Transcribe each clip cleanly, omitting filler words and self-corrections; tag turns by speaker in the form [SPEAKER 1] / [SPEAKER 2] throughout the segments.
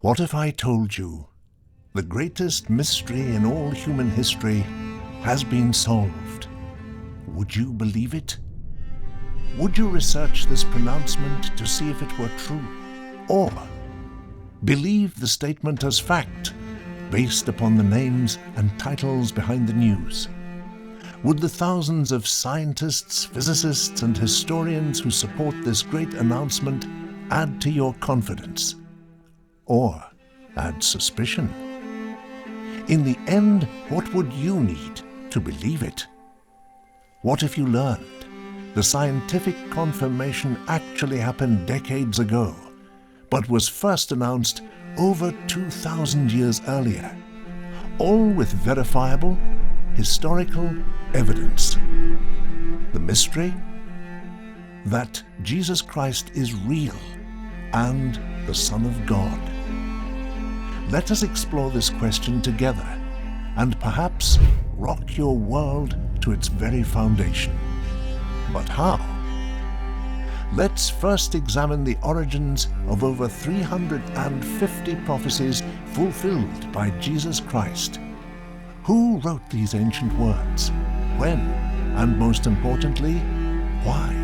[SPEAKER 1] What if I told you the greatest mystery in all human history has been solved? Would you believe it? Would you research this pronouncement to see if it were true? Or believe the statement as fact, based upon the names and titles behind the news? Would the thousands of scientists, physicists, and historians who support this great announcement add to your confidence? Or add suspicion? In the end, what would you need to believe it? What if you learned the scientific confirmation actually happened decades ago, but was first announced over 2,000 years earlier, all with verifiable historical evidence? The mystery? That Jesus Christ is real and the Son of God. Let us explore this question together and perhaps rock your world to its very foundation. But how? Let's first examine the origins of over 350 prophecies fulfilled by Jesus Christ. Who wrote these ancient words? When? And most importantly, why?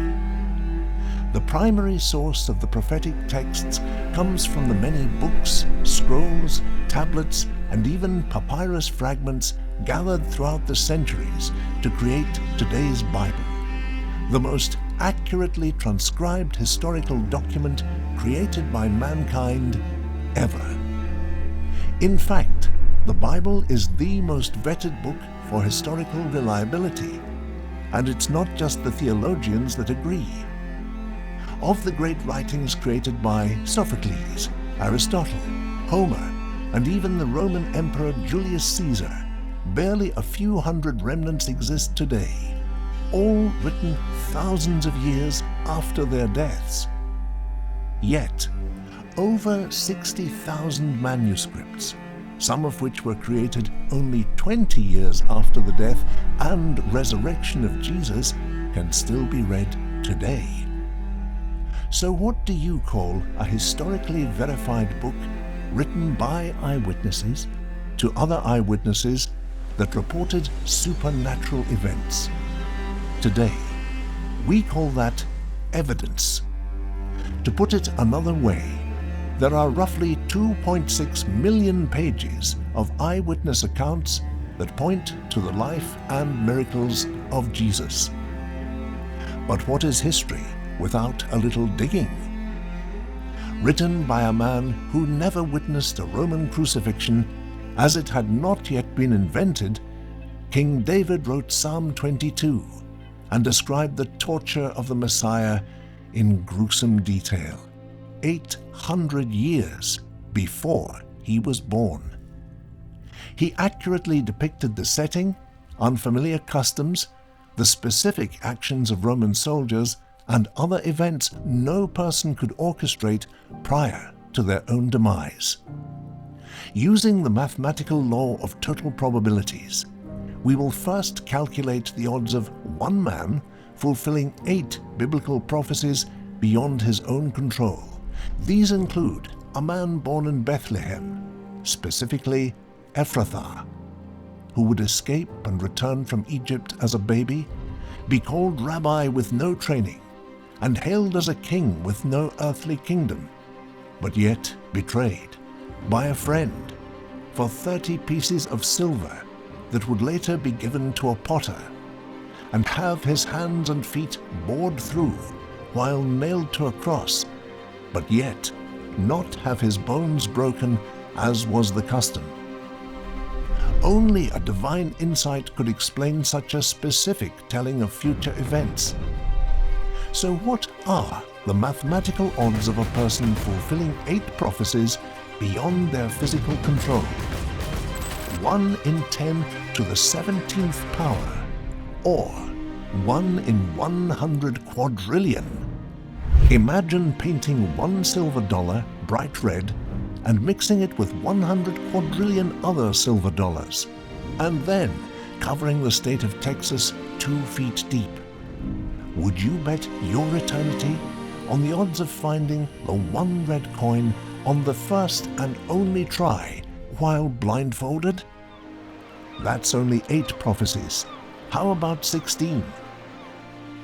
[SPEAKER 1] The primary source of the prophetic texts comes from the many books, scrolls, tablets, and even papyrus fragments gathered throughout the centuries to create today's Bible, the most accurately transcribed historical document created by mankind ever. In fact, the Bible is the most vetted book for historical reliability, and it's not just the theologians that agree. Of the great writings created by Sophocles, Aristotle, Homer, and even the Roman Emperor Julius Caesar, barely a few hundred remnants exist today, all written thousands of years after their deaths. Yet, over 60,000 manuscripts, some of which were created only 20 years after the death and resurrection of Jesus, can still be read today. So what do you call a historically verified book written by eyewitnesses to other eyewitnesses that reported supernatural events? Today, we call that evidence. To put it another way, there are roughly 2.6 million pages of eyewitness accounts that point to the life and miracles of Jesus. But what is history without a little digging? Written by a man who never witnessed a Roman crucifixion, as it had not yet been invented, King David wrote Psalm 22 and described the torture of the Messiah in gruesome detail, 800 years before he was born. He accurately depicted the setting, unfamiliar customs, the specific actions of Roman soldiers, and other events no person could orchestrate prior to their own demise. Using the mathematical law of total probabilities, we will first calculate the odds of one man fulfilling 8 biblical prophecies beyond his own control. These include a man born in Bethlehem, specifically Ephrathah, who would escape and return from Egypt as a baby, be called rabbi with no training, and hailed as a king with no earthly kingdom, but yet betrayed by a friend for 30 pieces of silver that would later be given to a potter, and have his hands and feet bored through while nailed to a cross, but yet not have his bones broken as was the custom. Only a divine insight could explain such a specific telling of future events. So what are the mathematical odds of a person fulfilling 8 prophecies beyond their physical control? 1 in 10 to the 17th power, or 1 in 100 quadrillion. Imagine painting one silver dollar bright red and mixing it with 100 quadrillion other silver dollars, and then covering the state of Texas 2 feet deep. Would you bet your eternity on the odds of finding the one red coin on the first and only try while blindfolded? That's only 8 prophecies. How about 16?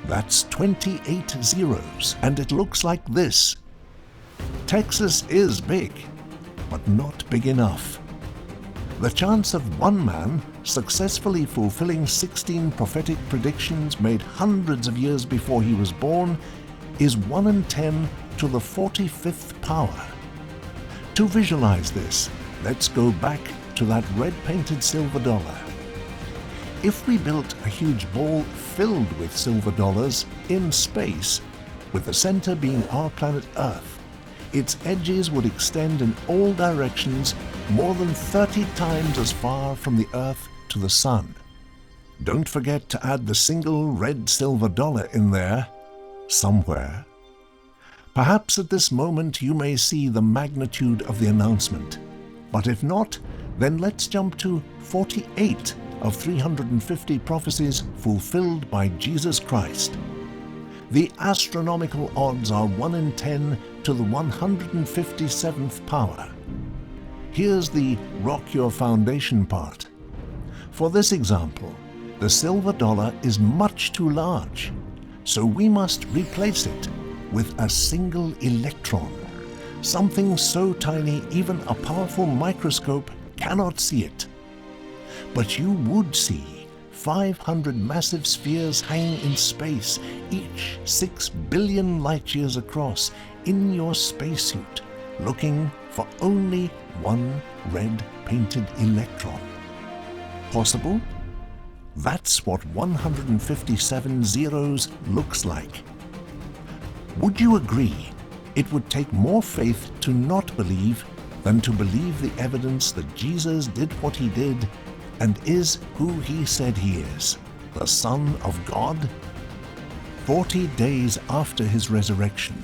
[SPEAKER 1] That's 28 zeros, and it looks like this. Texas is big, but not big enough. The chance of one man successfully fulfilling 16 prophetic predictions made hundreds of years before he was born is 1 in 10 to the 45th power. To visualize this, let's go back to that red-painted silver dollar. If we built a huge ball filled with silver dollars in space, with the center being our planet Earth, its edges would extend in all directions more than 30 times as far from the Earth to the Sun. Don't forget to add the single red silver dollar in there somewhere. Perhaps at this moment you may see the magnitude of the announcement, but if not, then let's jump to 48 of 350 prophecies fulfilled by Jesus Christ. The astronomical odds are 1 in 10 to the 157th power. Here's the rock your foundation part. For this example, the silver dollar is much too large, so we must replace it with a single electron, something so tiny even a powerful microscope cannot see it. But you would see 500 massive spheres hanging in space, each 6 billion light years across, in your spacesuit, looking for only one red-painted electron. Possible? That's what 157 zeros looks like. Would you agree it would take more faith to not believe than to believe the evidence that Jesus did what he did and is who he said he is, the Son of God? 40 days after his resurrection,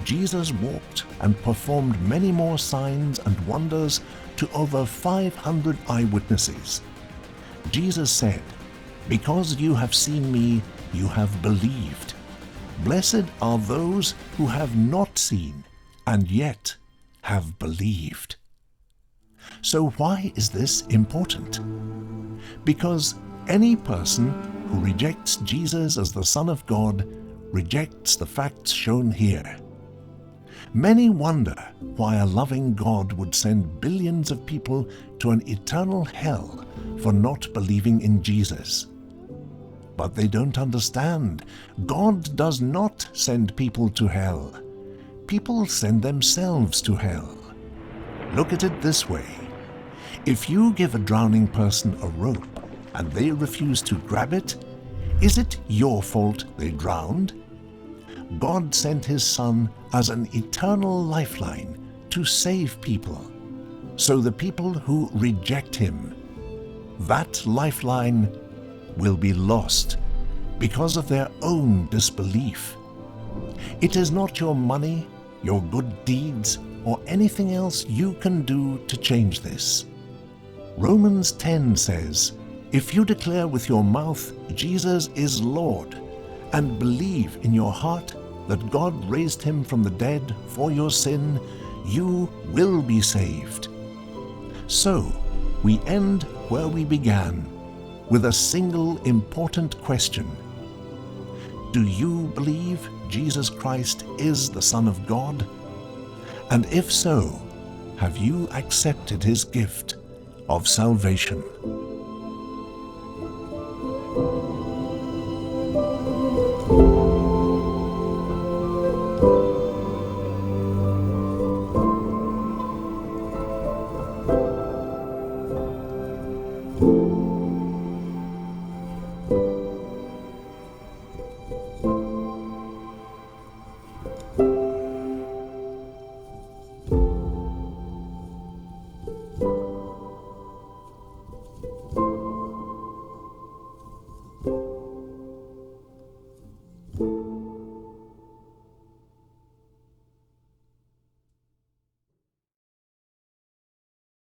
[SPEAKER 1] Jesus walked and performed many more signs and wonders to over 500 eyewitnesses. Jesus said, "Because you have seen me, you have believed. Blessed are those who have not seen and yet have believed." So why is this important? Because any person who rejects Jesus as the Son of God rejects the facts shown here. Many wonder why a loving God would send billions of people to an eternal hell for not believing in Jesus. But they don't understand. God does not send people to hell. People send themselves to hell. Look at it this way. If you give a drowning person a rope and they refuse to grab it, is it your fault they drowned? God sent his Son as an eternal lifeline to save people. So the people who reject him, that lifeline will be lost because of their own disbelief. It is not your money, your good deeds, or anything else you can do to change this. Romans 10 says, "If you declare with your mouth Jesus is Lord, and believe in your heart that God raised him from the dead for your sin, you will be saved." So, we end where we began, with a single important question. Do you believe Jesus Christ is the Son of God? And if so, have you accepted his gift of salvation?